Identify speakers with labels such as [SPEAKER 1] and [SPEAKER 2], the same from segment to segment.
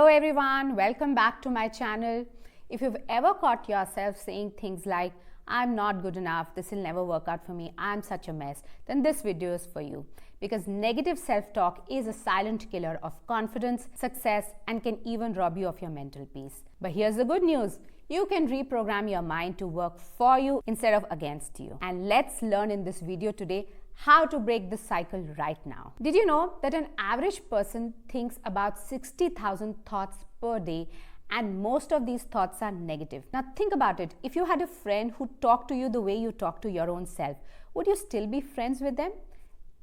[SPEAKER 1] Hello everyone, welcome back to my channel. If you've ever caught yourself saying things like, I'm not good enough, this will never work out for me, I'm such a mess, then this video is for you. Because negative self-talk is a silent killer of confidence, success, and can even rob you of your mental peace. But here's the good news. You can reprogram your mind to work for you instead of against you. And let's learn in this video today how to break this cycle right now. Did you know that an average person thinks about 60,000 thoughts per day, and most of these thoughts are negative? Now think about it. If you had a friend who talked to you the way you talk to your own self, would you still be friends with them?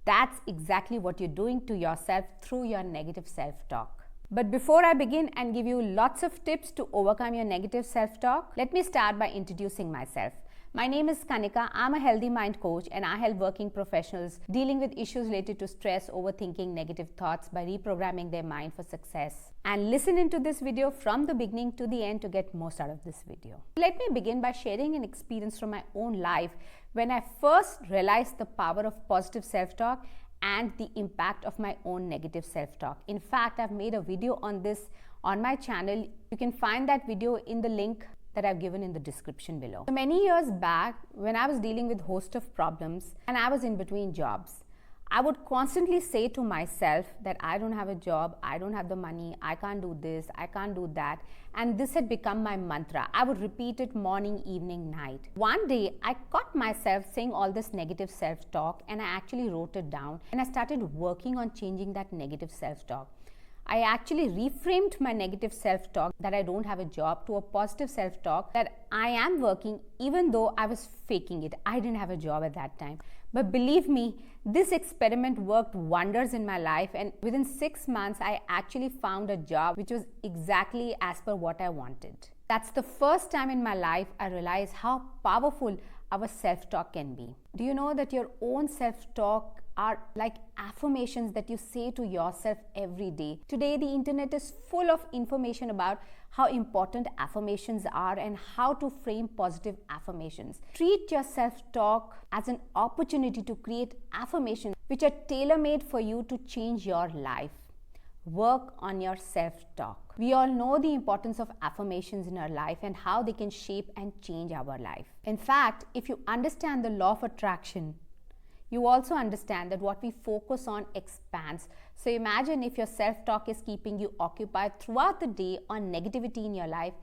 [SPEAKER 1] That's exactly what you're doing to yourself through your negative self-talk. But before I begin and give you lots of tips to overcome your negative self-talk, let me start by introducing myself. My name is Kanika. I'm a healthy mind coach and I help working professionals dealing with issues related to stress, overthinking, negative thoughts by reprogramming their mind for success. And listen into this video from the beginning to the end to get most out of this video. Let me begin by sharing an experience from my own life when I first realized the power of positive self-talk and the impact of my own negative self-talk. In fact, I've made a video on this on my channel. You can find that video in the link that I've given in the description below. So many years back, when I was dealing with a host of problems and I was in between jobs, I would constantly say to myself that I don't have a job, I don't have the money, I can't do this, I can't do that. And this had become my mantra. I would repeat it morning, evening, night. One day, I caught myself saying all this negative self-talk and I actually wrote it down and I started working on changing that negative self-talk. I actually reframed my negative self-talk that I don't have a job to a positive self-talk that I am working even though I was faking it. I didn't have a job at that time. But believe me, this experiment worked wonders in my life, and within 6 months, I actually found a job which was exactly as per what I wanted. That's the first time in my life I realized how powerful our self-talk can be. Do you know that your own self-talk are like affirmations that you say to yourself every day? Today, the internet is full of information about how important affirmations are and how to frame positive affirmations. Treat your self-talk as an opportunity to create affirmations which are tailor-made for you to change your life. Work on your self-talk. We all know the importance of affirmations in our life and how they can shape and change our life. In fact, if you understand the law of attraction, you also understand that what we focus on expands. So imagine if your self-talk is keeping you occupied throughout the day on negativity in your life,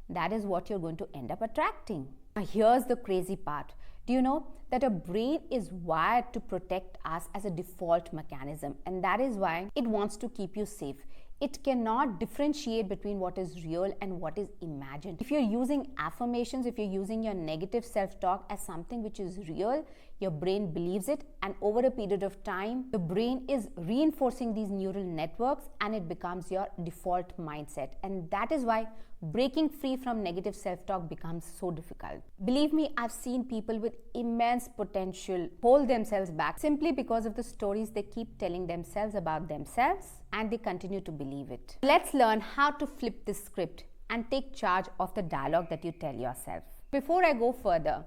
[SPEAKER 1] that is what you're going to end up attracting. Now here's the crazy part. Do you know that a brain is wired to protect us as a default mechanism, and that is why it wants to keep you safe. It cannot differentiate between what is real and what is imagined. If you're using affirmations, if you're using your negative self-talk as something which is real, your brain believes it, and over a period of time, the brain is reinforcing these neural networks and it becomes your default mindset. And that is why breaking free from negative self-talk becomes so difficult. Believe me, I've seen people with immense potential hold themselves back simply because of the stories they keep telling themselves about themselves, and they continue to believe it. Let's learn how to flip this script and take charge of the dialogue that you tell yourself. Before I go further,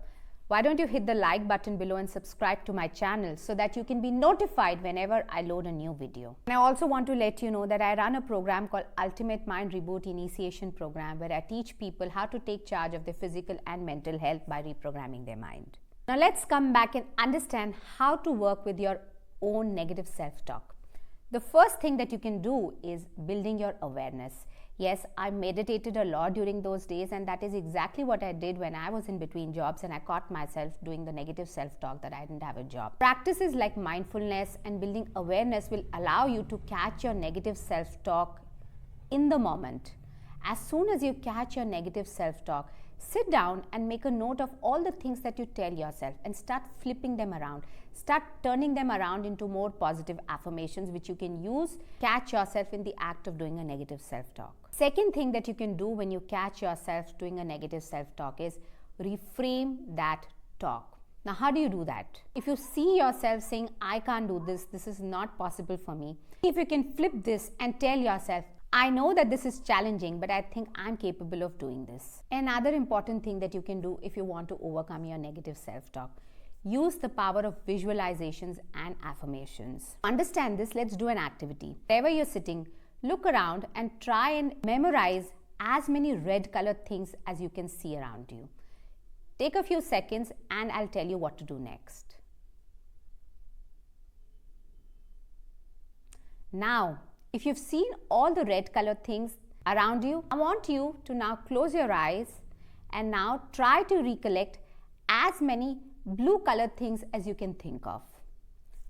[SPEAKER 1] why don't you hit the like button below and subscribe to my channel so that you can be notified whenever I load a new video. And I also want to let you know that I run a program called Ultimate Mind Reboot Initiation Program, where I teach people how to take charge of their physical and mental health by reprogramming their mind. Now let's come back and understand how to work with your own negative self-talk. The first thing that you can do is building your awareness. Yes, I meditated a lot during those days, and that is exactly what I did when I was in between jobs and I caught myself doing the negative self-talk that I didn't have a job. Practices like mindfulness and building awareness will allow you to catch your negative self-talk in the moment. As soon as you catch your negative self-talk, sit down and make a note of all the things that you tell yourself and start flipping them around. Start turning them around into more positive affirmations which you can use, catch yourself in the act of doing a negative self-talk. Second thing that you can do when you catch yourself doing a negative self-talk is reframe that talk. Now, how do you do that? If you see yourself saying, I can't do this, this is not possible for me, if you can flip this and tell yourself, I know that this is challenging, but I think I'm capable of doing this. Another important thing that you can do if you want to overcome your negative self-talk, use the power of visualizations and affirmations. Understand this, let's do an activity. Wherever you're sitting, look around and try and memorize as many red colored things as you can see around you. Take a few seconds and I'll tell you what to do next. Now, if you've seen all the red colored things around you, I want you to now close your eyes and now try to recollect as many blue colored things as you can think of.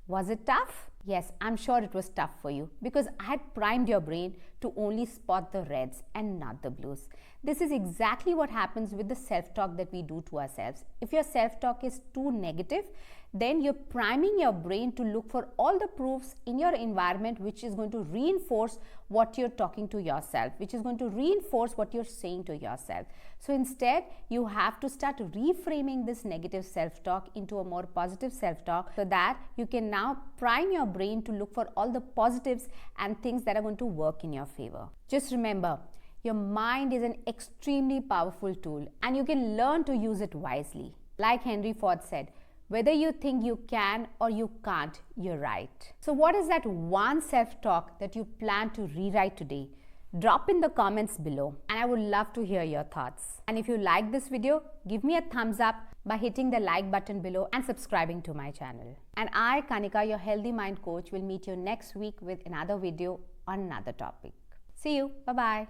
[SPEAKER 1] Was it tough? Yes, I'm sure it was tough for you because I had primed your brain to only spot the reds and not the blues. This is exactly what happens with the self-talk that we do to ourselves. If your self-talk is too negative, then you're priming your brain to look for all the proofs in your environment which is going to reinforce what you're talking to yourself, which is going to reinforce what you're saying to yourself. So instead, you have to start reframing this negative self-talk into a more positive self-talk so that you can now prime your brain to look for all the positives and things that are going to work in your favor. Just remember, your mind is an extremely powerful tool and you can learn to use it wisely. Like Henry Ford said, whether you think you can or you can't, you're right. So what is that one self-talk that you plan to rewrite today? Drop in the comments below and I would love to hear your thoughts. And if you like this video, give me a thumbs up by hitting the like button below and subscribing to my channel. And I, Kanika, your Healthy Mind Coach, will meet you next week with another video on another topic. See you. Bye-bye.